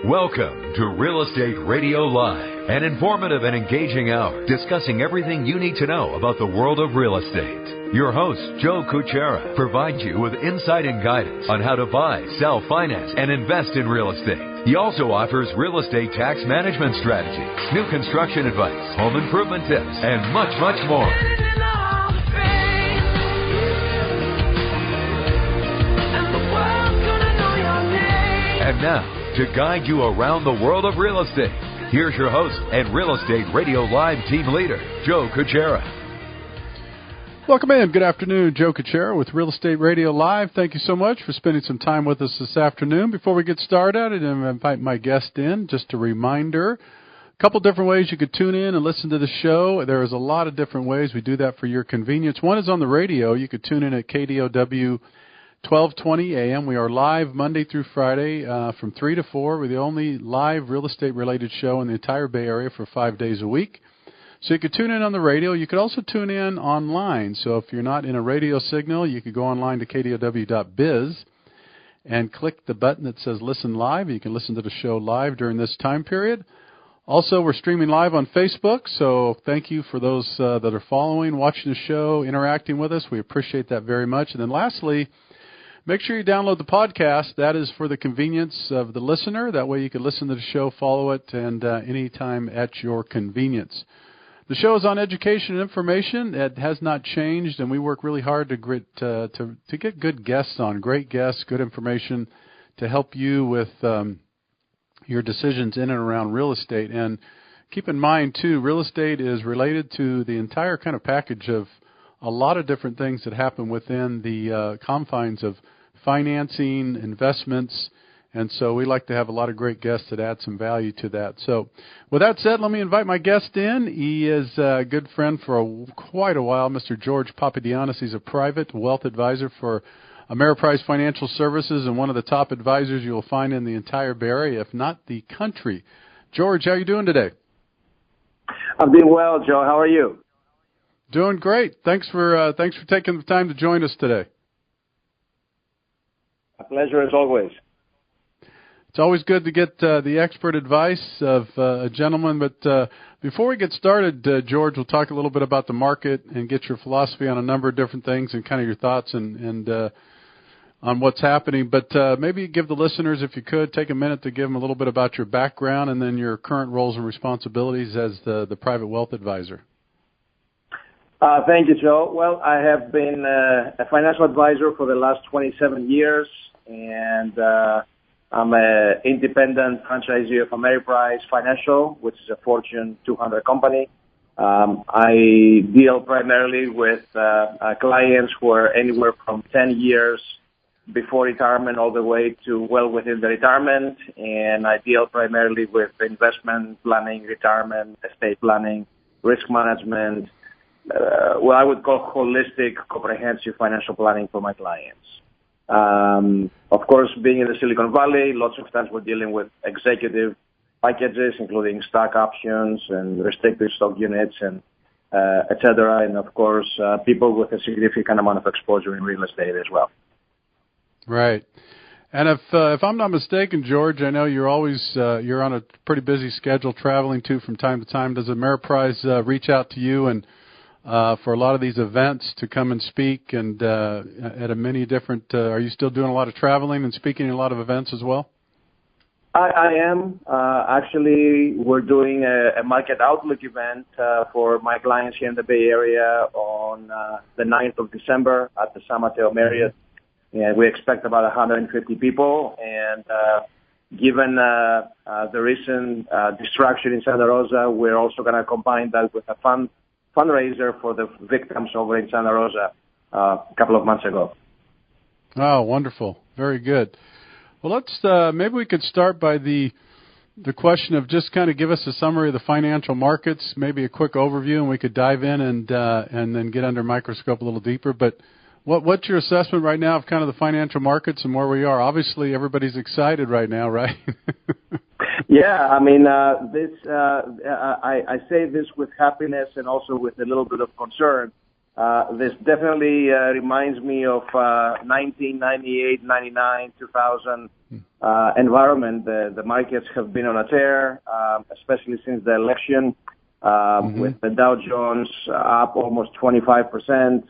Welcome to Real Estate Radio Live, an informative and engaging hour discussing everything you need to know about the world of real estate. Your host, Joe Kuchera, provides you with insight and guidance on how to buy, sell, finance, and invest in real estate. He also offers real estate tax management strategies, new construction advice, home improvement tips, and much, much more. And now, to guide you around the world of real estate, here's your host and Real Estate Radio Live team leader, Joe Kuchera. Welcome in. Good afternoon. Joe Kuchera with Real Estate Radio Live. Thank you so much for spending some time with us this afternoon. Before we get started and invite my guest in, just a reminder, a couple different ways you could tune in and listen to the show. There is a lot of different ways. We do that for your convenience. One is on the radio. You could tune in at KDOW 1220 a.m. We are live Monday through Friday from 3 to 4. We're the only live real estate-related show in the entire Bay Area for 5 days a week. So you could tune in on the radio. You could also tune in online. So if you're not in a radio signal, you could go online to kdow.biz and click the button that says Listen Live. You can listen to the show live during this time period. Also, we're streaming live on Facebook, so thank you for those that are following, watching the show, interacting with us. We appreciate that very much. And then lastly, make sure you download the podcast. That is for the convenience of the listener. That way you can listen to the show, follow it, and anytime at your convenience. The show is on education and information. It has not changed, and we work really hard to get good guests on, great guests, good information to help you with your decisions in and around real estate. And keep in mind, too, real estate is related to the entire kind of package of a lot of different things that happen within the confines of financing, investments, and so we like to have a lot of great guests that add some value to that. So with that said, let me invite my guest in. He is a good friend for quite a while, Mr. George Papadoyannis. He's a private wealth advisor for Ameriprise Financial Services and one of the top advisors you'll find in the entire Bay Area, if not the country. George, how are you doing today? I'm doing well, Joe. How are you? Doing great. Thanks for taking the time to join us today. A pleasure as always. It's always good to get the expert advice of a gentleman. But before we get started, George, we'll talk a little bit about the market and get your philosophy on a number of different things and kind of your thoughts and on what's happening. But maybe give the listeners, if you could, take a minute to give them a little bit about your background and then your current roles and responsibilities as the private wealth advisor. Thank you, Joe. Well, I have been a financial advisor for the last 27 years, and I'm an independent franchisee of Ameriprise Financial, which is a Fortune 200 company. I deal primarily with clients who are anywhere from 10 years before retirement all the way to well within the retirement, and I deal primarily with investment planning, retirement, estate planning, risk management, what I would call holistic, comprehensive financial planning for my clients. Of course, being in the Silicon Valley, lots of times we're dealing with executive packages, including stock options and restricted stock units and et cetera. And, of course, people with a significant amount of exposure in real estate as well. Right. And if I'm not mistaken, George, I know you're always you're on a pretty busy schedule traveling too from time to time. Does Ameriprise reach out to you and for a lot of these events to come and speak and at a many different, are you still doing a lot of traveling and speaking at a lot of events as well? I am. Actually, we're doing a market outlook event for my clients here in the Bay Area on the 9th of December at the San Mateo Marriott. And we expect about 150 people. And given the recent destruction in Santa Rosa, we're also going to combine that with a fundraiser for the victims over in Santa Rosa a couple of months ago. Oh, wonderful. Very good. Well, let's maybe we could start by the question of just kind of give us a summary of the financial markets, maybe a quick overview, and we could dive in and then get under a microscope a little deeper. But what's your assessment right now of kind of the financial markets and where we are? Obviously, everybody's excited right now, right? Yeah, I mean, I say this with happiness and also with a little bit of concern. This definitely reminds me of 1998, 99, 2000 environment. The markets have been on a tear, especially since the election, with the Dow Jones up almost 25%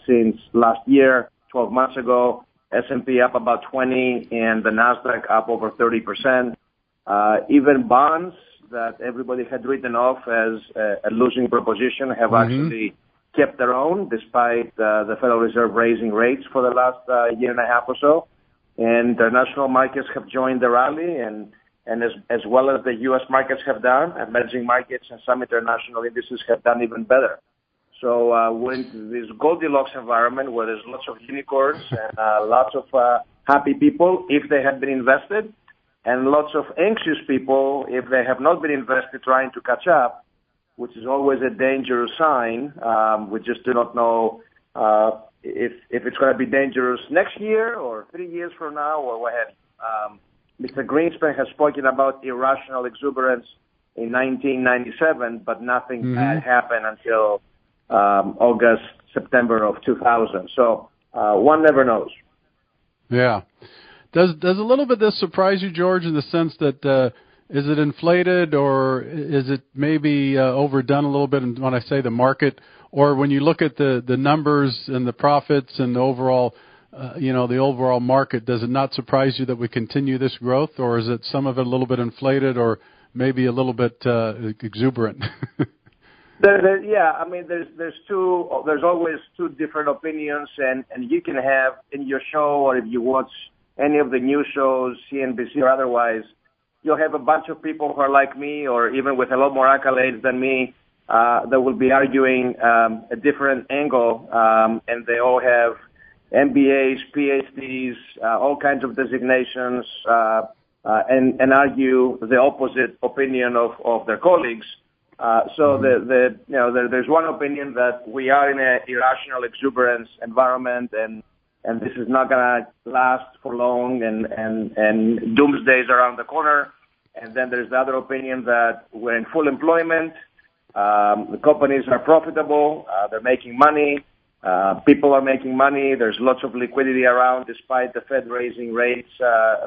since last year, 12 months ago, S&P up about 20, and the Nasdaq up over 30%. Even bonds that everybody had written off as a losing proposition have actually kept their own, despite the Federal Reserve raising rates for the last year and a half or so. And international markets have joined the rally, and as well as the U.S. markets have done, emerging markets and some international indices have done even better. So we're in this Goldilocks environment where there's lots of unicorns and lots of happy people if they have been invested, and lots of anxious people if they have not been invested trying to catch up, which is always a dangerous sign. We just do not know if it's going to be dangerous next year or 3 years from now or what have you. Mr. Greenspan has spoken about irrational exuberance in 1997, but nothing bad happened until August, September of 2000. So one never knows. Yeah. Does a little bit of this surprise you, George, in the sense that is it inflated or is it maybe overdone a little bit when I say the market? Or when you look at the numbers and the profits and the overall, the overall market, does it not surprise you that we continue this growth? Or is it some of it a little bit inflated or maybe a little bit exuberant? Yeah, I mean, there's always two different opinions, and you can have in your show, or if you watch any of the news shows, CNBC or otherwise, you'll have a bunch of people who are like me, or even with a lot more accolades than me, that will be arguing a different angle, and they all have MBAs, PhDs, all kinds of designations, and argue the opposite opinion of their colleagues. So there's one opinion that we are in an irrational exuberance environment, and this is not going to last for long, and doomsday is around the corner. And then there's the other opinion that we're in full employment, the companies are profitable, they're making money, people are making money, there's lots of liquidity around despite the Fed raising rates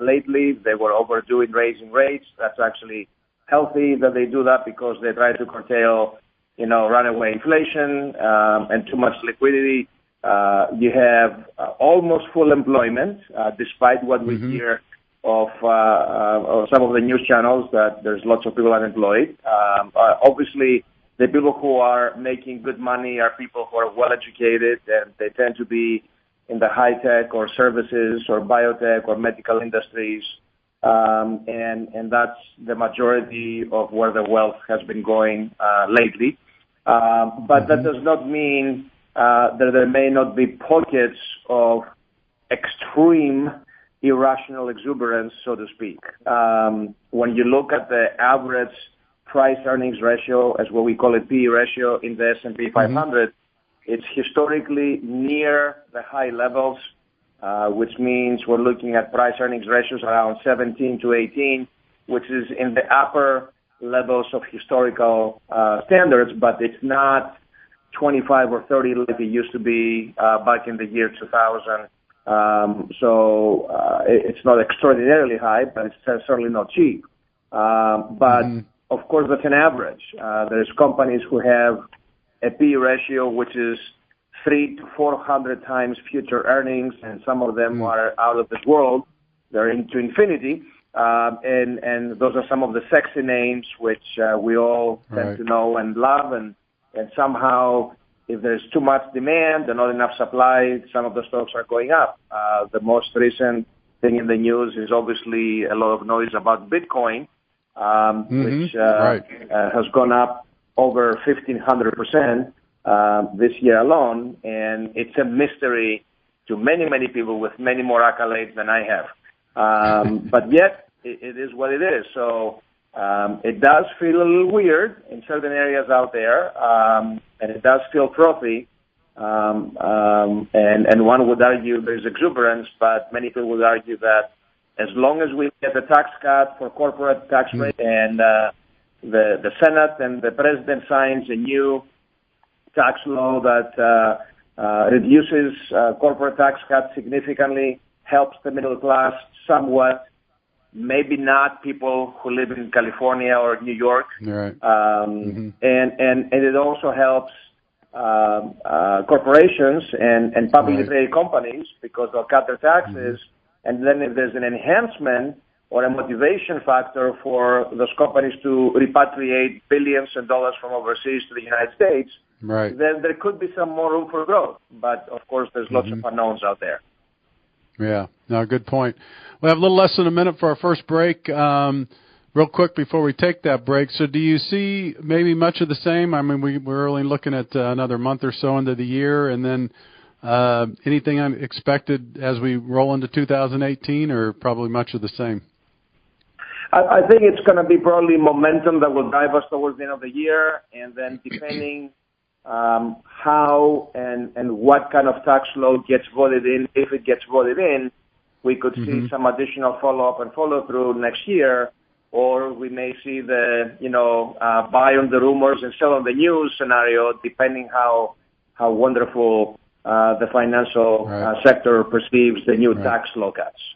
lately. They were overdue in raising rates. That's actually healthy that they do that because they try to curtail, runaway inflation and too much liquidity. You have almost full employment, despite what we hear of some of the news channels that there's lots of people unemployed. Obviously, the people who are making good money are people who are well educated, and they tend to be in the high tech or services or biotech or medical industries. And that's the majority of where the wealth has been going lately. But that does not mean that there may not be pockets of extreme irrational exuberance, so to speak. When you look at the average price-earnings ratio, as what we call a PE ratio in the S&P 500, it's historically near the high levels, which means we're looking at price-earnings ratios around 17 to 18, which is in the upper levels of historical standards, but it's not 25 or 30 like it used to be back in the year 2000. So it's not extraordinarily high, but it's certainly not cheap. But of course, that's an average. There's companies who have a PE ratio which is 300 to 400 times future earnings, and some of them are out of this world. They're into infinity. And those are some of the sexy names which we all tend to know and love. And somehow, if there's too much demand and not enough supply, some of the stocks are going up. The most recent thing in the news is obviously a lot of noise about Bitcoin, which has gone up over 1,500% this year alone. And it's a mystery to many, many people with many more accolades than I have. But yet, it is what it is. So it does feel a little weird in certain areas out there, and it does feel frothy. And one would argue there's exuberance, but many people would argue that as long as we get the tax cut for corporate tax rate and the Senate and the President signs a new tax law that reduces corporate tax cuts significantly, helps the middle class somewhat, maybe not people who live in California or New York. Right. And it also helps corporations and publicly traded companies because they'll cut their taxes. And then if there's an enhancement or a motivation factor for those companies to repatriate billions of dollars from overseas to the United States, then there could be some more room for growth. But, of course, there's lots of unknowns out there. Yeah, no, good point. We have a little less than a minute for our first break. Real quick before we take that break, so do you see maybe much of the same? I mean, we're only looking at another month or so into the year, and then anything unexpected as we roll into 2018, or probably much of the same? I think it's going to be probably momentum that will drive us towards the end of the year, and then depending how and what kind of tax law gets voted in, if it gets voted in, we could see some additional follow-up and follow-through next year, or we may see the, buy on the rumors and sell on the news scenario, depending how wonderful the financial sector perceives the new tax law cuts.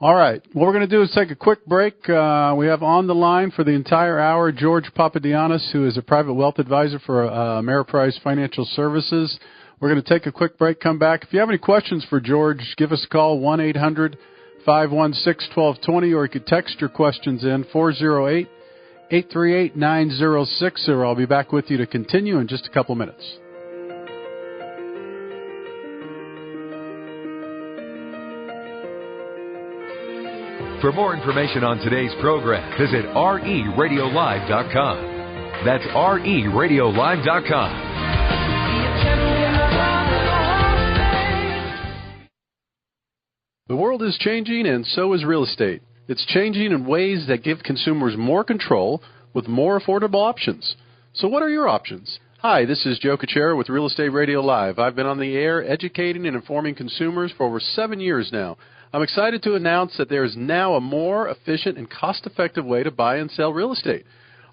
All right. What we're going to do is take a quick break. We have on the line for the entire hour George Papadoyannis, who is a private wealth advisor for Ameriprise Financial Services. We're going to take a quick break, come back. If you have any questions for George, give us a call, 1-800-516-1220, or you could text your questions in, 408-838-9060. I'll be back with you to continue in just a couple minutes. For more information on today's program, visit RERadiolive.com. That's RERadiolive.com. The world is changing, and so is real estate. It's changing in ways that give consumers more control with more affordable options. So what are your options? Hi, this is Joe Kuchera with Real Estate Radio Live. I've been on the air educating and informing consumers for over 7 years now. I'm excited to announce that there is now a more efficient and cost-effective way to buy and sell real estate.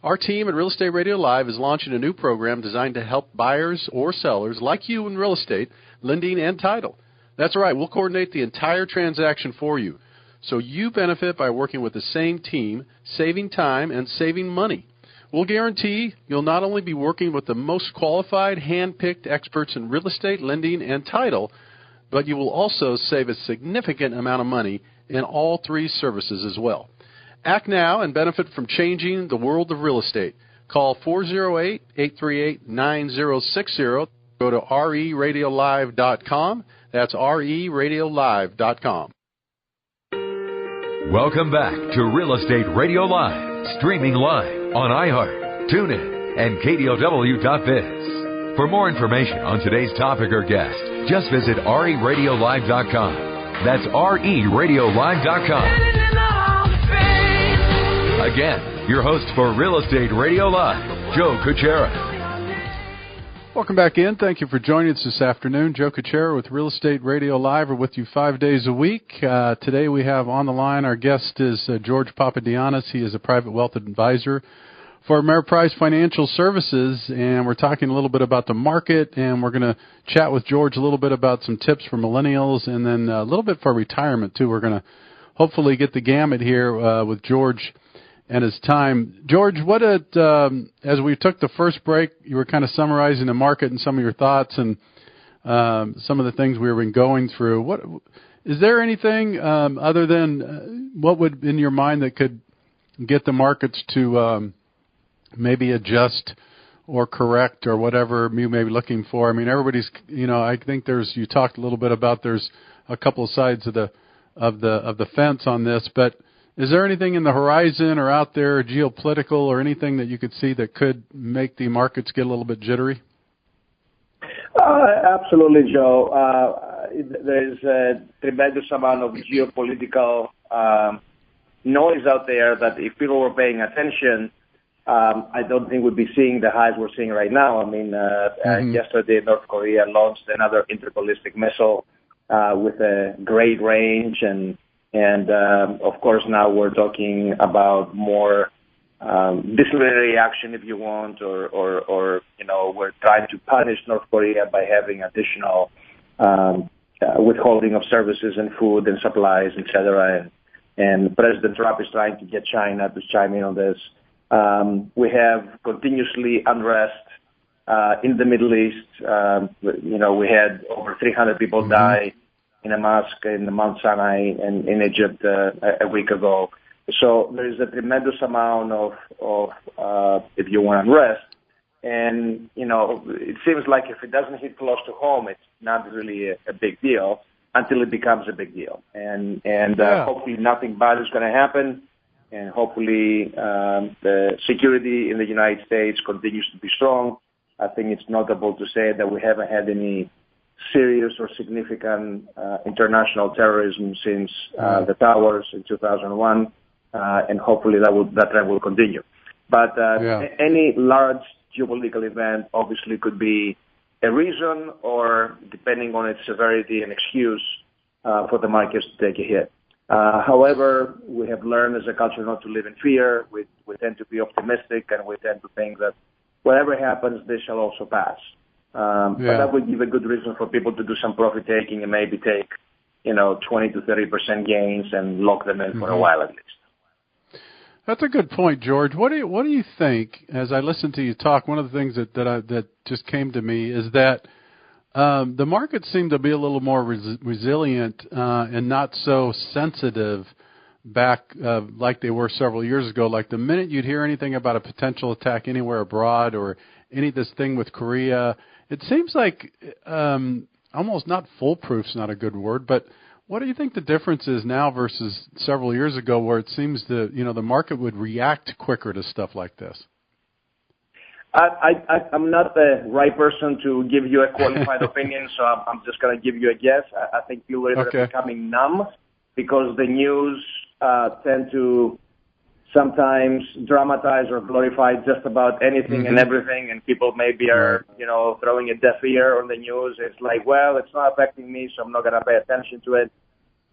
Our team at Real Estate Radio Live is launching a new program designed to help buyers or sellers like you in real estate, lending and title. That's right, we'll coordinate the entire transaction for you. So you benefit by working with the same team, saving time and saving money. We'll guarantee you'll not only be working with the most qualified, hand-picked experts in real estate, lending, and title, but you will also save a significant amount of money in all three services as well. Act now and benefit from changing the world of real estate. Call 408-838-9060. Go to RERadiolive.com. That's RERadiolive.com. Welcome back to Real Estate Radio Live, streaming live on iHeart, TuneIn, and KDOW.biz. For more information on today's topic or guest, just visit RERadiolive.com. That's RERadiolive.com. Again, your host for Real Estate Radio Live, Joe Kuchera. Welcome back in. Thank you for joining us this afternoon. Joe Kuchera with Real Estate Radio Live. We're with you 5 days a week. Today we have on the line, our guest is George Papadoyannis. He is a private wealth advisor for Ameriprise Financial Services, and we're talking a little bit about the market, and we're going to chat with George a little bit about some tips for millennials, and then a little bit for retirement, too. We're going to hopefully get the gamut here with George and his time. George, as we took the first break, you were kind of summarizing the market and some of your thoughts and some of the things we've been going through. Is there anything other than what would, in your mind, that could get the markets to maybe adjust or correct or whatever you may be looking for? I mean, everybody's, I think you talked a little bit about there's a couple of sides of the fence on this, but is there anything in the horizon or out there, geopolitical or anything that you could see that could make the markets get a little bit jittery? Absolutely, Joe. There's a tremendous amount of geopolitical noise out there that if people were paying attention, I don't think we'd be seeing the highs we're seeing right now. I mean, yesterday North Korea launched another interballistic missile with a great range, and of course now we're talking about more disciplinary action, if you want, or we're trying to punish North Korea by having additional withholding of services and food and supplies, etc. And President Trump is trying to get China to chime in on this. We have continuously unrest in the Middle East. We had over 300 people die in a mosque in Mount Sinai in Egypt a week ago. So there is a tremendous amount of if you want, unrest. And, it seems like if it doesn't hit close to home, it's not really a big deal until it becomes a big deal. And hopefully nothing bad is going to happen. And hopefully the security in the United States continues to be strong. I think it's notable to say that we haven't had any serious or significant international terrorism since the towers in 2001, and hopefully that trend will continue. But any large geopolitical event obviously could be a reason, or depending on its severity, an excuse for the markets to take a hit. However, we have learned as a culture not to live in fear. We tend to be optimistic, and we tend to think that whatever happens, this shall also pass. But that would give a good reason for people to do some profit taking and maybe take, 20 to 30% gains and lock them in for a while at least. That's a good point, George. What do you think? As I listen to you talk, one of the things that just came to me is that the markets seem to be a little more resilient and not so sensitive back like they were several years ago. Like the minute you'd hear anything about a potential attack anywhere abroad or this thing with Korea, it seems like almost not foolproof's not a good word, but what do you think the difference is now versus several years ago, where it seems the market would react quicker to stuff like this? I'm not the right person to give you a qualified opinion, so I'm just going to give you a guess. I think people are becoming numb because the news tend to sometimes dramatize or glorify just about anything and everything, and people maybe are, throwing a deaf ear on the news. It's like, well, it's not affecting me, so I'm not going to pay attention to it.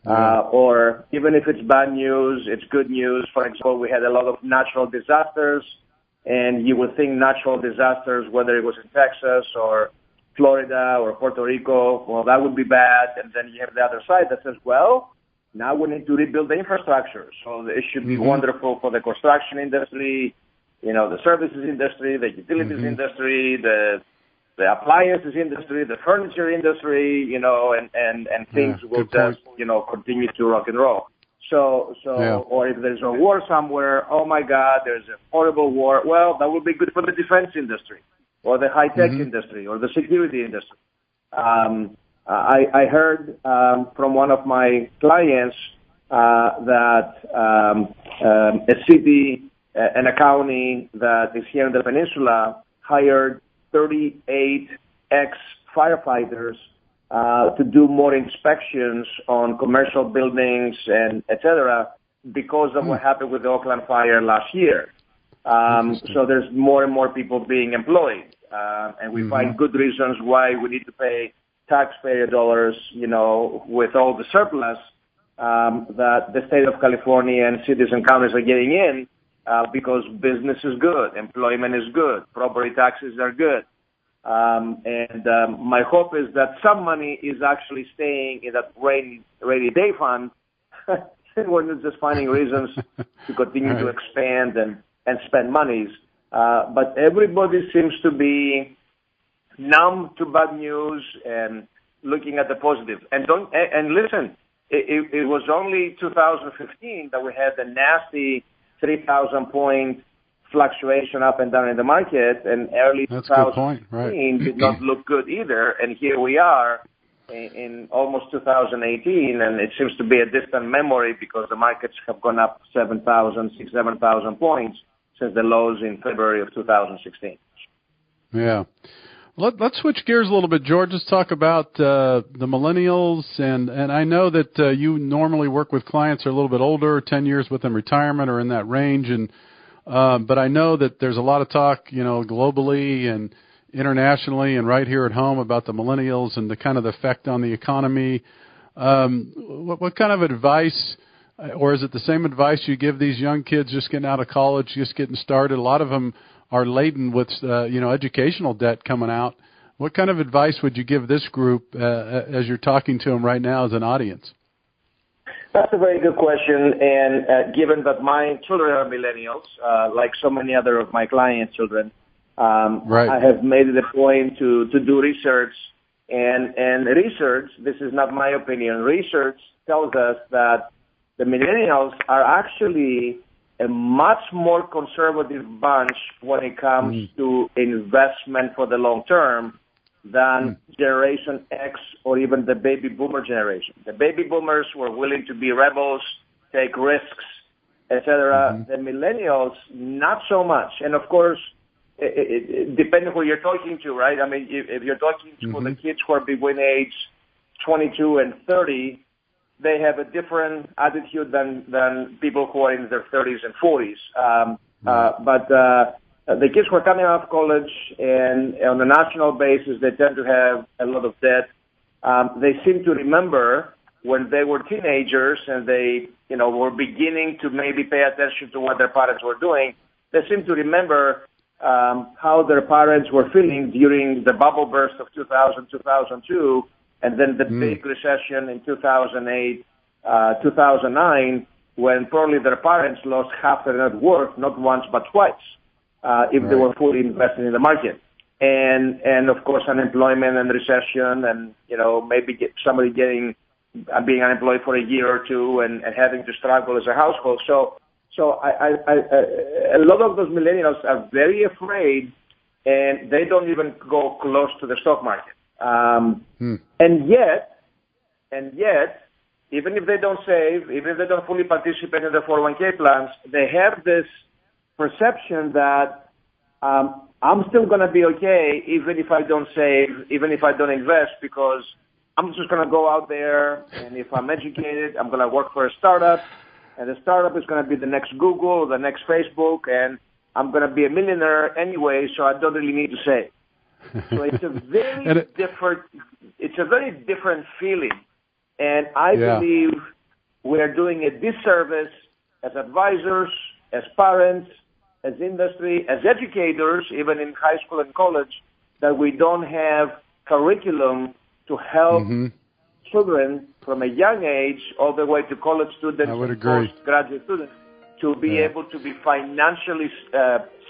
Or even if it's bad news, it's good news. For example, we had a lot of natural disasters, and you would think natural disasters, whether it was in Texas or Florida or Puerto Rico, well, that would be bad. And then you have the other side that says, well, now we need to rebuild the infrastructure. So it should be wonderful for the construction industry, the services industry, the utilities industry, the appliances industry, the furniture industry, and things will just, continue to rock and roll. So, or if there's a war somewhere, oh my God, there's a horrible war. Well, that would be good for the defense industry or the high-tech industry or the security industry. I heard from one of my clients that a city and a county that is here in the peninsula hired 38 ex-firefighters to do more inspections on commercial buildings and et cetera because of what happened with the Oakland fire last year. So there's more and more people being employed, and we find good reasons why we need to pay taxpayer dollars, with all the surplus that the state of California and cities and counties are getting in because business is good, employment is good, property taxes are good. And my hope is that some money is actually staying in that rainy day fund. We're not just finding reasons to continue to expand and spend monies. But everybody seems to be numb to bad news and looking at the positive. And listen, it was only 2015 that we had the nasty 3,000 point fluctuation up and down in the market, and early 2018 did not look good either. And here we are in almost 2018, and it seems to be a distant memory because the markets have gone up 7,000 points since the lows in February of 2016. Yeah. Let's switch gears a little bit, George. Let's talk about the millennials. And I know that you normally work with clients who are a little bit older, 10 years within retirement or in that range. But I know that there's a lot of talk, globally and internationally and right here at home about the millennials and the kind of effect on the economy. What kind of advice or is it the same advice you give these young kids just getting out of college, just getting started? A lot of them are laden with, educational debt coming out. What kind of advice would you give this group as you're talking to them right now as an audience? That's a very good question. And given that my children are millennials, like so many other of my clients' children, right. I have made it a point to do research. And research, this is not my opinion, research tells us that the millennials are actually a much more conservative bunch when it comes to investment for the long term than Generation X or even the baby boomer generation. The baby boomers were willing to be rebels, take risks, etc. The millennials, not so much. And of course, it depending on who you're talking to, right? I mean, if you're talking to the kids who are between age 22 and 30, they have a different attitude than people who are in their 30s and 40s. But the kids who are coming out of college and on a national basis, they tend to have a lot of debt. They seem to remember when they were teenagers and they, were beginning to maybe pay attention to what their parents were doing. They seem to remember how their parents were feeling during the bubble burst of 2000, 2002, and then the big recession in 2008, 2009, when probably their parents lost half their net worth, not once but twice, if they were fully invested in the market. And of course, unemployment and recession and, maybe somebody being unemployed for a year or two and having to struggle as a household. So a lot of those millennials are very afraid, and they don't even go close to the stock market. And yet, even if they don't save, even if they don't fully participate in the 401k plans, they have this perception that I'm still going to be okay even if I don't save, even if I don't invest, because I'm just going to go out there, and if I'm educated, I'm going to work for a startup, and the startup is going to be the next Google or the next Facebook, and I'm going to be a millionaire anyway, so I don't really need to save. So it's a very different feeling, and I believe we're doing a disservice as advisors, as parents, as industry, as educators, even in high school and college, that we don't have curriculum to help children from a young age all the way to college students and postgraduate students to be able to be financially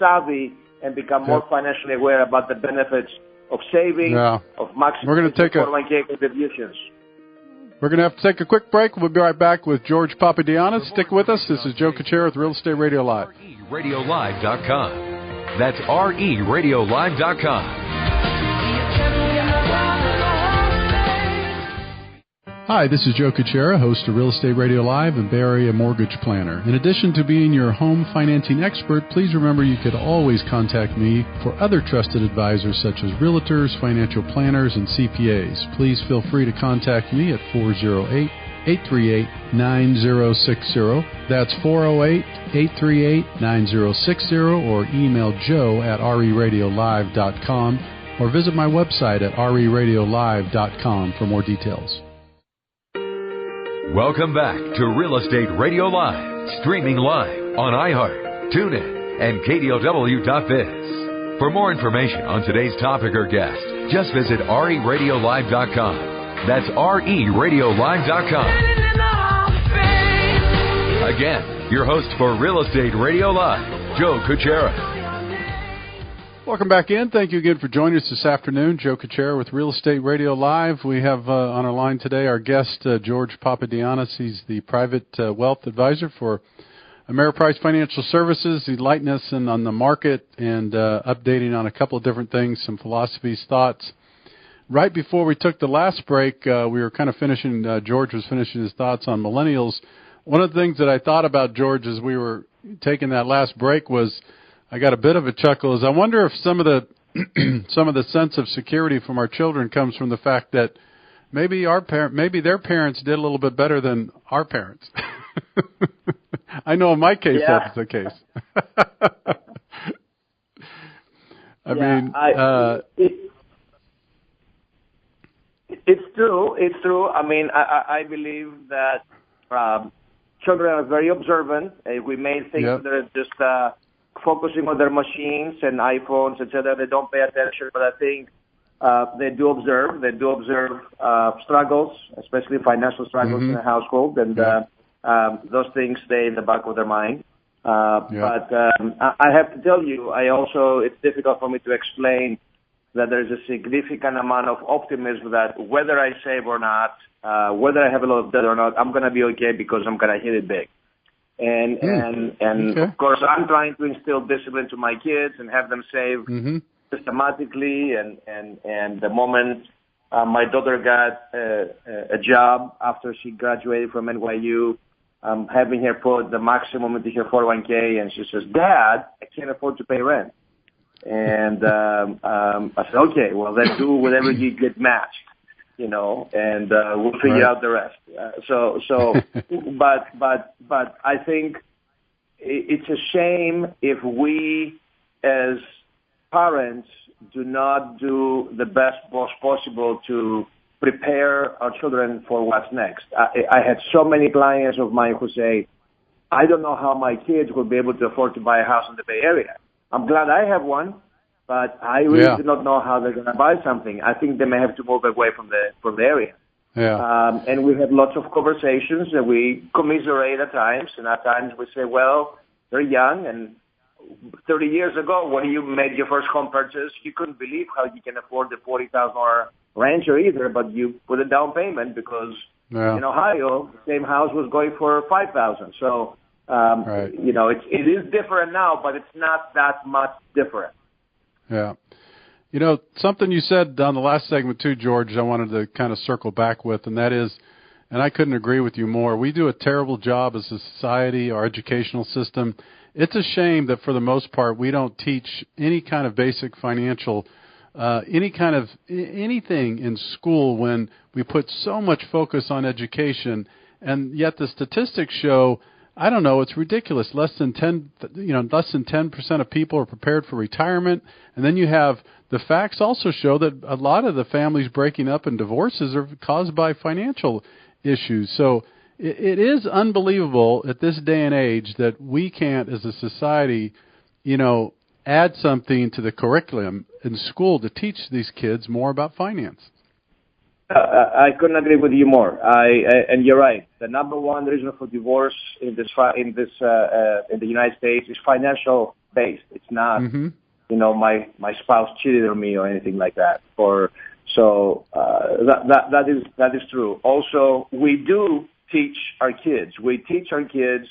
savvy and become more financially aware about the benefits of saving, of maximizing 401k contributions. We're going to have to take a quick break. We'll be right back with George Papadoyannis. Stick with us. This is Joe Kuchera with Real Estate Radio Live. RERadiolive.com. That's RERadiolive.com. Hi, this is Joe Kuchera, host of Real Estate Radio Live and Bay Area Mortgage Planner. In addition to being your home financing expert, please remember you could always contact me for other trusted advisors such as realtors, financial planners, and CPAs. Please feel free to contact me at 408-838-9060. That's 408-838-9060, or email joe at RERadiolive.com, or visit my website at RERadiolive.com for more details. Welcome back to Real Estate Radio Live, streaming live on iHeart, TuneIn, and KDOW.biz. For more information on today's topic or guest, just visit RERadiolive.com. That's RERadiolive.com. Again, your host for Real Estate Radio Live, Joe Kuchera. Welcome back in. Thank you again for joining us this afternoon. Joe Kuchera with Real Estate Radio Live. We have on our line today our guest, George Papadoyannis. He's the private wealth advisor for Ameriprise Financial Services. He's enlightening us on the market and updating on a couple of different things, some philosophies, thoughts. Right before we took the last break, we were kind of finishing, George was finishing his thoughts on millennials. One of the things that I thought about, George, as we were taking that last break was, I got a bit of a chuckle, is I wonder if some of the sense of security from our children comes from the fact that maybe their parents did a little bit better than our parents. I know in my case that's the case. It's true. I mean, I believe that children are very observant. We may think they're just focusing on their machines and iPhones, etc. They don't pay attention, but I think they do observe. They do observe struggles, especially financial struggles in the household, and those things stay in the back of their mind. But I have to tell you, it's difficult for me to explain that there's a significant amount of optimism that whether I save or not, whether I have a lot of debt or not, I'm going to be okay because I'm going to hit it big. And of course, I'm trying to instill discipline to my kids and have them save systematically. And the moment my daughter got a job after she graduated from NYU, having her put the maximum into her 401k, and she says, "Dad, I can't afford to pay rent." And I said, "Okay, well then do whatever you get matched, and we'll figure out the rest." But I think it's a shame if we as parents do not do the best possible to prepare our children for what's next. I had so many clients of mine who say, "I don't know how my kids will be able to afford to buy a house in the Bay Area. I'm glad I have one, but I really do not know how they're going to buy something. I think they may have to move away from the area." And we have lots of conversations and we commiserate at times, and at times we say, "Well, they're young, and 30 years ago when you made your first home purchase, you couldn't believe how you can afford the $40,000 Rancher either, but you put a down payment because in Ohio, the same house was going for $5,000. So, it is different now, but it's not that much different. Yeah. Something you said on the last segment too, George, I wanted to kind of circle back with, and that is, and I couldn't agree with you more, we do a terrible job as a society, our educational system. It's a shame that for the most part we don't teach any kind of basic financial anything in school when we put so much focus on education, and yet the statistics show, I don't know, it's ridiculous. Less than 10% of people are prepared for retirement, and then you have the facts also show that a lot of the families breaking up and divorces are caused by financial issues. So it is unbelievable at this day and age that we can't, as a society, add something to the curriculum in school to teach these kids more about finance. I couldn't agree with you more. And you're right. The number one reason for divorce in the United States is financial based. It's not, my spouse cheated on me or anything like that. That is true. Also, we do teach our kids. We teach our kids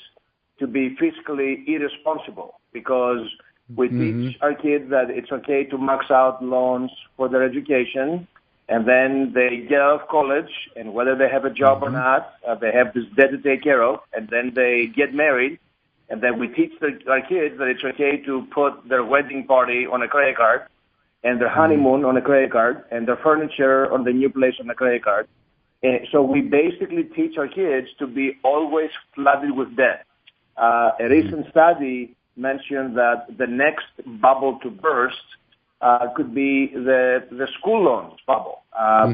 to be fiscally irresponsible because we teach our kids that it's okay to max out loans for their education, and then they get out of college, and whether they have a job or not, they have this debt to take care of, and then they get married, and then we teach our kids that it's okay to put their wedding party on a credit card, and their honeymoon on a credit card, and their furniture on the new place on a credit card. And so we basically teach our kids to be always flooded with debt. A recent study mentioned that the next bubble to burst could be the school loans bubble.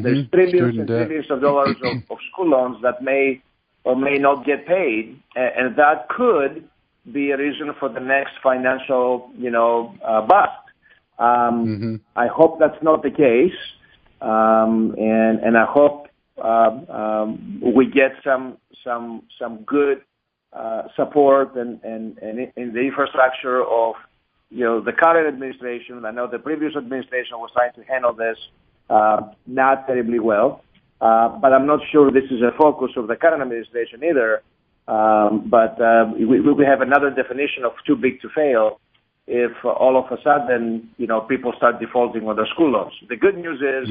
There's trillions and trillions of dollars of school loans that may or may not get paid, and that could be a reason for the next financial, bust. I hope that's not the case, and I hope we get some good support and in the infrastructure of the current administration. I know the previous administration was trying to handle this not terribly well, but I'm not sure this is a focus of the current administration either. But we have another definition of too big to fail if all of a sudden people start defaulting on their school loans. The good news is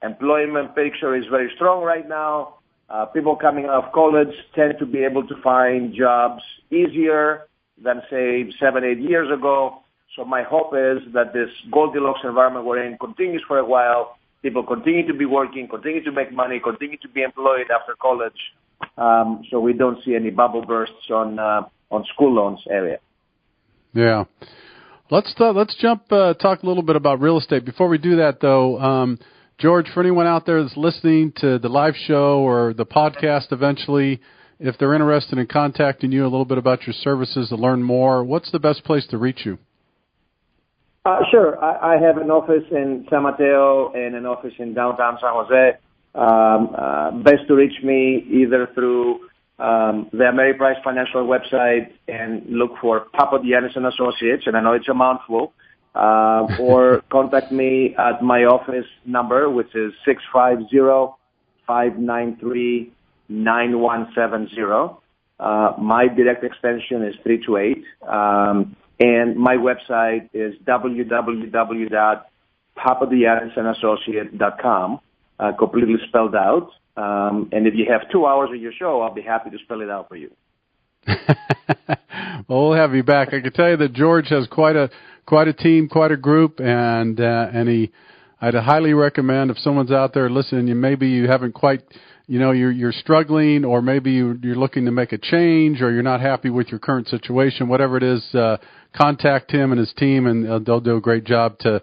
employment picture is very strong right now. People coming out of college tend to be able to find jobs easier than, say, 7-8 years ago. So my hope is that this Goldilocks environment we're in continues for a while. People continue to be working, continue to make money, continue to be employed after college. So we don't see any bubble bursts on school loans area. Yeah. Let's jump, talk a little bit about real estate. Before we do that, though, George, for anyone out there that's listening to the live show or the podcast eventually, if they're interested in contacting you a little bit about your services to learn more, what's the best place to reach you? Sure. I have an office in San Mateo and an office in downtown San Jose. Best to reach me either through the Ameriprise Financial website and look for Papadoyannis and Associates, and I know it's a mouthful, or contact me at my office number, which is 650-593-9170. My direct extension is 328. And my website is www.papadoyannisandassociate.com, completely spelled out. And if you have 2 hours of your show, I'll be happy to spell it out for you. Well, we'll have you back. I can tell you that George has quite a team, quite a group, and I'd highly recommend if someone's out there listening, maybe you haven't quite, you're struggling, or maybe you're looking to make a change, or you're not happy with your current situation, whatever it is, contact him and his team, and they'll do a great job to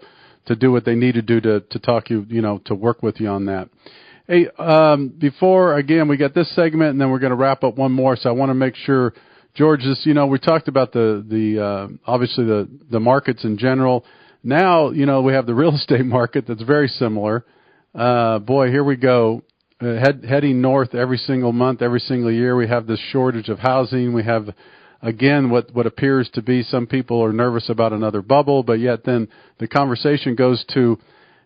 do what they need to do to talk you, to work with you on that. Hey, before, again, we got this segment, and then we're going to wrap up one more, so I want to make sure, George, we talked about the obviously the markets in general. Now, we have the real estate market that's very similar. Boy, here we go. Heading north every single month, every single year. We have this shortage of housing. We have, again, what appears to be some people are nervous about another bubble, but yet then the conversation goes to,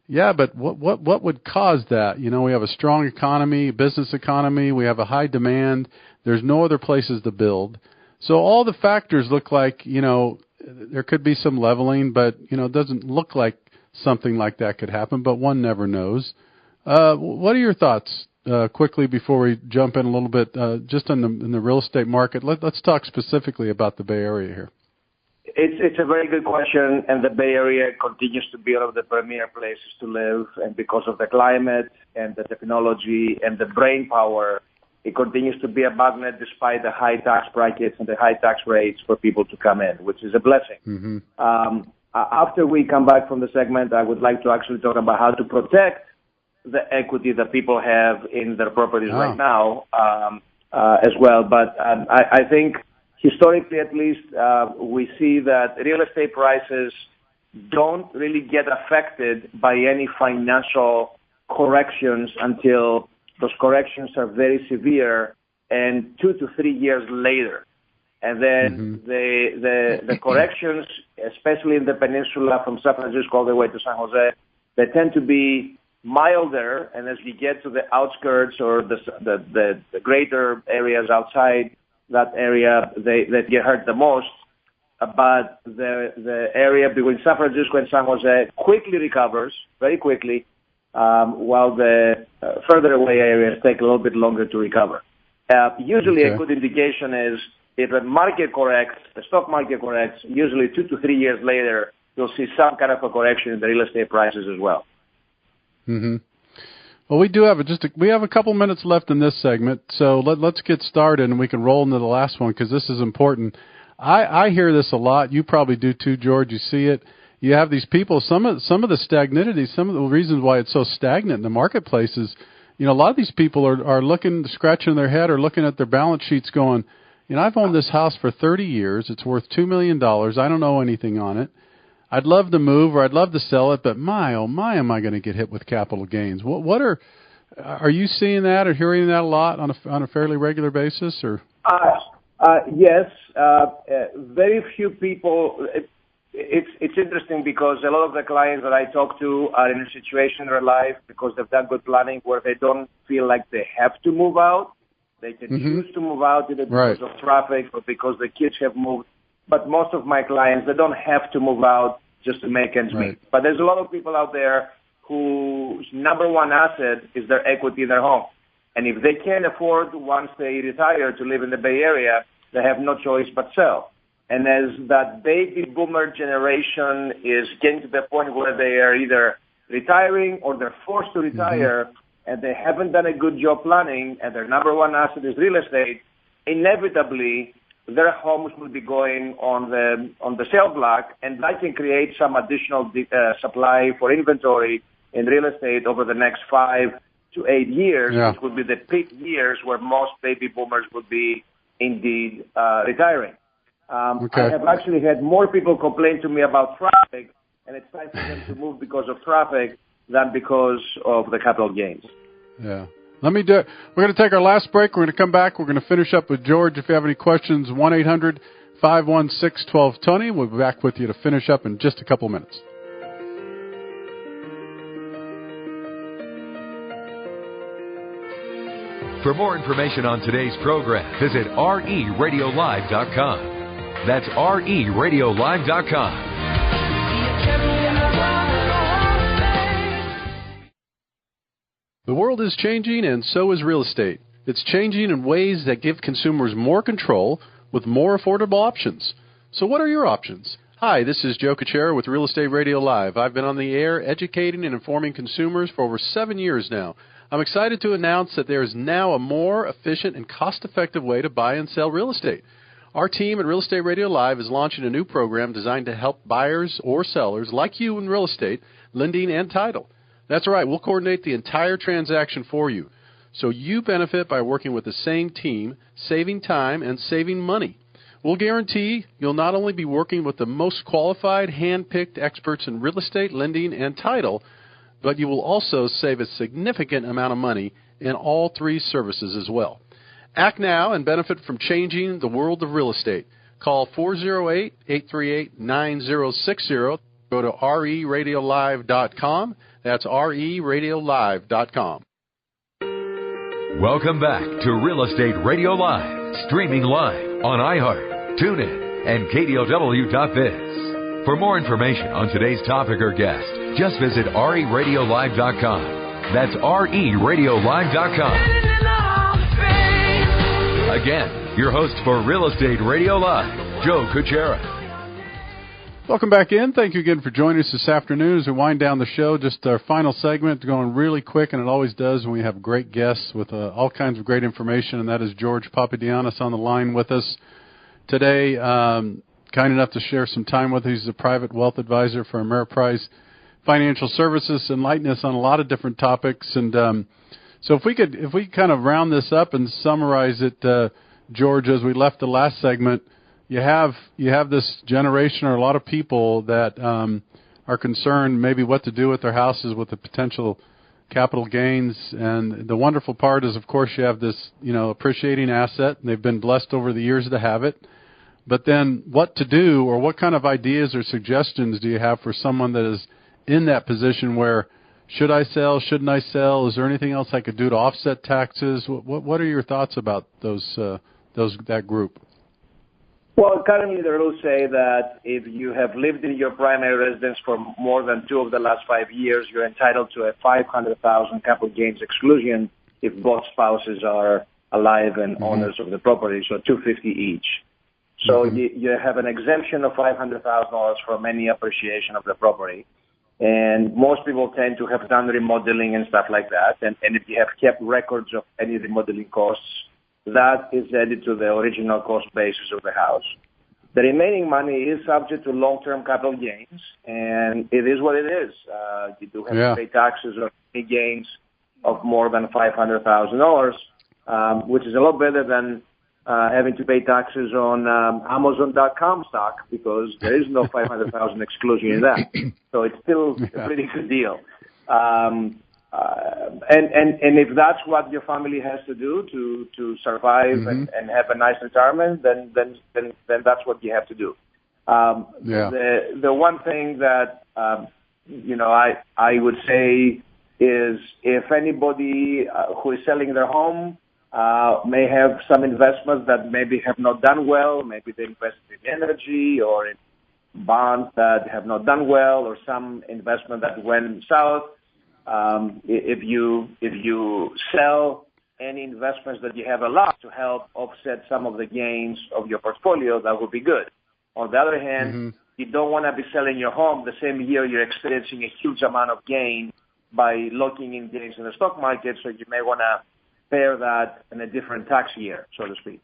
yeah, but what would cause that? We have a strong economy, business economy. We have a high demand. There's no other places to build. So all the factors look like, there could be some leveling, but, it doesn't look like something like that could happen, but one never knows. What are your thoughts, quickly, before we jump in a little bit, just in the real estate market? Let's talk specifically about the Bay Area here. It's a very good question, and the Bay Area continues to be one of the premier places to live, and because of the climate and the technology and the brain power, it continues to be a magnet despite the high tax brackets and the high tax rates for people to come in, which is a blessing. Mm-hmm. After we come back from the segment, I would like to actually talk about how to protect the equity that people have in their properties right now as well. But I think historically, at least, we see that real estate prices don't really get affected by any financial corrections until those corrections are very severe and 2 to 3 years later. And then the corrections, especially in the peninsula from San Francisco all the way to San Jose, they tend to be milder, and as you get to the outskirts or the greater areas outside that area, they get hurt the most. But the area between San Francisco and San Jose quickly recovers, very quickly, while the further away areas take a little bit longer to recover. Usually a good indication is if a market corrects, the stock market corrects, usually 2 to 3 years later, you'll see some kind of a correction in the real estate prices as well. Mm-hmm. Well, we do have we have a couple minutes left in this segment, so let's get started, and we can roll into the last one because this is important. I hear this a lot. You probably do too, George. You see it. You have these people. Some of the stagnancy, some of the reasons why it's so stagnant in the marketplace is, a lot of these people are looking, scratching their head, or looking at their balance sheets, going, I've owned this house for 30 years. It's worth $2 million. I don't owe anything on it. I'd love to move, or I'd love to sell it, but my, oh my, am I going to get hit with capital gains? What are you seeing that or hearing that a lot on a fairly regular basis, or? Yes, very few people. It's interesting because a lot of the clients that I talk to are in a situation in their life because they've done good planning where they don't feel like they have to move out. They can choose to move out either because of traffic or because the kids have moved. But most of my clients, they don't have to move out just to make ends meet. But there's a lot of people out there whose number one asset is their equity in their home. And if they can't afford, once they retire, to live in the Bay Area, they have no choice but sell. And as that baby boomer generation is getting to the point where they are either retiring or they're forced to retire, and they haven't done a good job planning, and their number one asset is real estate, inevitably their homes will be going on the sale block, and that can create some additional supply for inventory in real estate over the next 5 to 8 years, Yeah. which would be the peak years where most baby boomers would be indeed retiring. Okay. I have actually had more people complain to me about traffic, and it's time for them to move because of traffic than because of the capital gains. Yeah. Let me do it. We're going to take our last break. We're going to come back. We're going to finish up with George. If you have any questions, 1-800-516-1220. We'll be back with you to finish up in just a couple minutes. For more information on today's program, visit RERadiolive.com. That's RERadiolive.com. The world is changing, and so is real estate. It's changing in ways that give consumers more control with more affordable options. So what are your options? Hi, this is Joe Kuchera with Real Estate Radio Live. I've been on the air educating and informing consumers for over 7 years now. I'm excited to announce that there is now a more efficient and cost-effective way to buy and sell real estate. Our team at Real Estate Radio Live is launching a new program designed to help buyers or sellers like you in real estate, lending and title. That's right, we'll coordinate the entire transaction for you. So you benefit by working with the same team, saving time and saving money. We'll guarantee you'll not only be working with the most qualified, hand-picked experts in real estate, lending, and title, but you will also save a significant amount of money in all three services as well. Act now and benefit from changing the world of real estate. Call 408-838-9060. Go to RERadiolive.com. That's RERadiolive.com. Welcome back to Real Estate Radio Live, streaming live on iHeart, TuneIn, and KDOW.biz. For more information on today's topic or guest, just visit RERadiolive.com. That's RERadiolive.com. Again, your host for Real Estate Radio Live, Joe Kuchera. Welcome back in. Thank you again for joining us this afternoon as we wind down the show. Just our final segment going really quick, and it always does when we have great guests with all kinds of great information, and that is George Papadoyannis on the line with us today. Kind enough to share some time with us. He's a private wealth advisor for Ameriprise Financial Services, enlighten us on a lot of different topics. And so if we kind of round this up and summarize it, George, as we left the last segment, you have this generation or a lot of people that are concerned maybe what to do with their houses with the potential capital gains. And the wonderful part is, of course, you have this, appreciating asset, and they've been blessed over the years to have it. But then what to do, or what kind of ideas or suggestions do you have for someone that is in that position where should I sell, shouldn't I sell? Is there anything else I could do to offset taxes? What are your thoughts about that group? Well, currently the rules say that if you have lived in your primary residence for more than 2 of the last 5 years, you're entitled to a $500,000 capital gains exclusion if both spouses are alive and owners of the property, so $250,000 each. So you have an exemption of $500,000 from any appreciation of the property. And most people tend to have done remodeling and stuff like that. And if you have kept records of any remodeling costs, that is added to the original cost basis of the house. The remaining money is subject to long-term capital gains, and it is what it is. You do have to pay taxes on any gains of more than $500,000, which is a lot better than having to pay taxes on Amazon.com stock, because there is no $500,000 exclusion in that. So it's still a pretty good deal. And if that's what your family has to do to survive and have a nice retirement, then that's what you have to do. The one thing that I would say is, if anybody who is selling their home may have some investments that maybe have not done well, maybe they invested in energy or in bonds that have not done well, or some investment that went south. If you sell any investments that you have a lot to help offset some of the gains of your portfolio, that would be good. On the other hand, you don't want to be selling your home the same year you're experiencing a huge amount of gain by locking in gains in the stock market, so you may want to pair that in a different tax year, so to speak.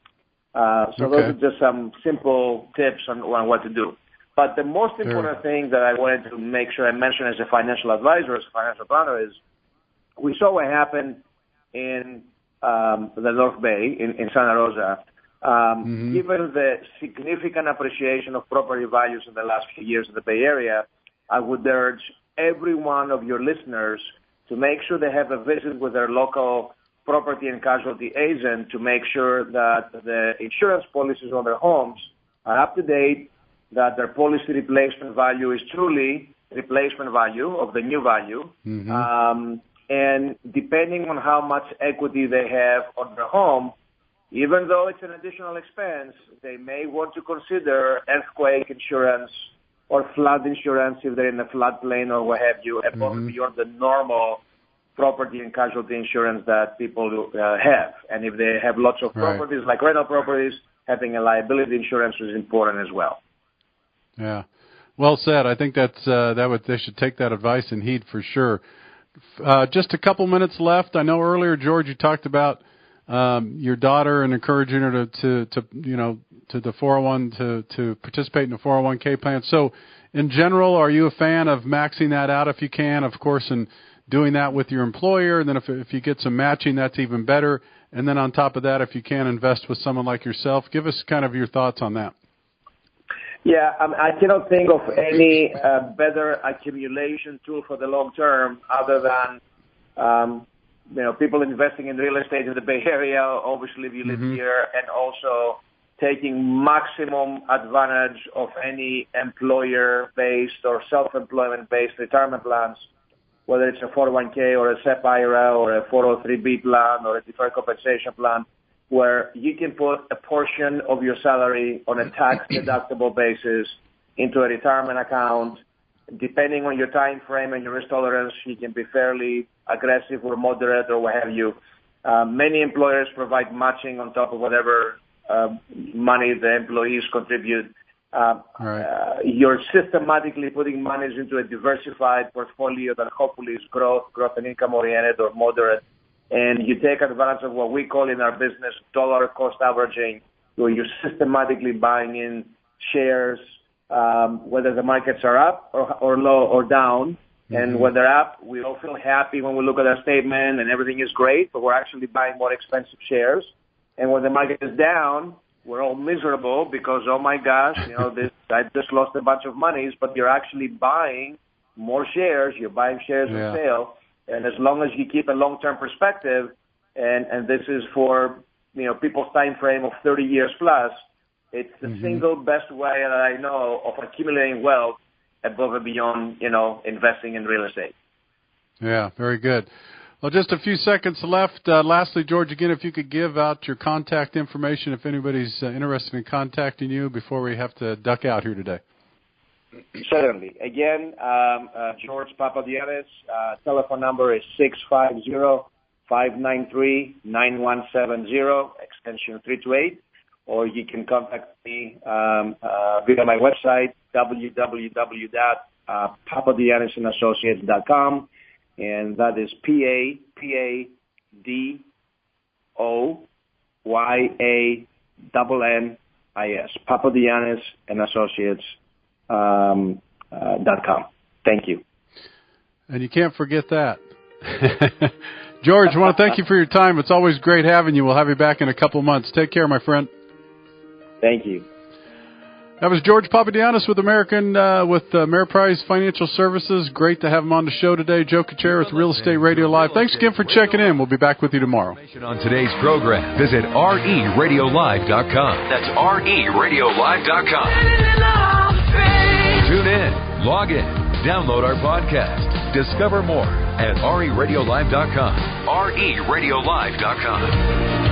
Those are just some simple tips on what to do. But the most important thing that I wanted to make sure I mention as a financial advisor, as a financial planner, is we saw what happened in the North Bay, in Santa Rosa. Given the significant appreciation of property values in the last few years in the Bay Area, I would urge every one of your listeners to make sure they have a visit with their local property and casualty agent to make sure that the insurance policies on their homes are up to date, that their policy replacement value is truly replacement value of the new value. And depending on how much equity they have on their home, even though it's an additional expense, they may want to consider earthquake insurance or flood insurance if they're in a floodplain or what have you, above and beyond the normal property and casualty insurance that people have. And if they have lots of properties, like rental properties, having a liability insurance is important as well. Yeah. Well said. I think that's they should take that advice and heed for sure. Just a couple minutes left. I know earlier, George, you talked about your daughter and encouraging her to the 401 to participate in the 401k plan. So, in general, are you a fan of maxing that out if you can, of course, and doing that with your employer? And then if you get some matching, that's even better. And then on top of that, if you can invest with someone like yourself, give us kind of your thoughts on that. Yeah, I cannot think of any better accumulation tool for the long term other than people investing in real estate in the Bay Area, obviously if you live here, and also taking maximum advantage of any employer-based or self-employment-based retirement plans, whether it's a 401k or a SEP IRA or a 403b plan or a deferred compensation plan, where you can put a portion of your salary on a tax-deductible basis into a retirement account. Depending on your time frame and your risk tolerance, you can be fairly aggressive or moderate or what have you. Many employers provide matching on top of whatever money the employees contribute. You're systematically putting monies into a diversified portfolio that hopefully is growth and income oriented or moderate. And you take advantage of what we call in our business dollar cost averaging, where you're systematically buying in shares, whether the markets are up or low or down. And when they're up, we all feel happy when we look at our statement and everything is great, but we're actually buying more expensive shares. And when the market is down, we're all miserable because, oh my gosh, I just lost a bunch of monies, but you're actually buying more shares. You're buying shares on sale. And as long as you keep a long-term perspective, and this is for, people's time frame of 30 years plus, it's the single best way that I know of accumulating wealth above and beyond, investing in real estate. Yeah, very good. Well, just a few seconds left. Lastly, George, again, if you could give out your contact information if anybody's interested in contacting you before we have to duck out here today. Certainly. Again, George Papadoyannis, telephone number is 650-593-9170, extension 328, or you can contact me via my website, www.papadoyannissanassociates.com, and that is Papadoyannis, Papadoyannis and Associates. .com. Thank you. And you can't forget that. George, I want to thank you for your time. It's always great having you. We'll have you back in a couple of months. Take care, my friend. Thank you. That was George Papadoyannis with Ameriprise Financial Services. Great to have him on the show today. Joe Kuchera with Real Estate Radio Live. Thanks again for checking in. We'll be back with you tomorrow. On today's program, visit RERadiolive.com. That's RERadiolive.com. Tune in, log in, download our podcast. Discover more at RERadiolive.com. RERadiolive.com.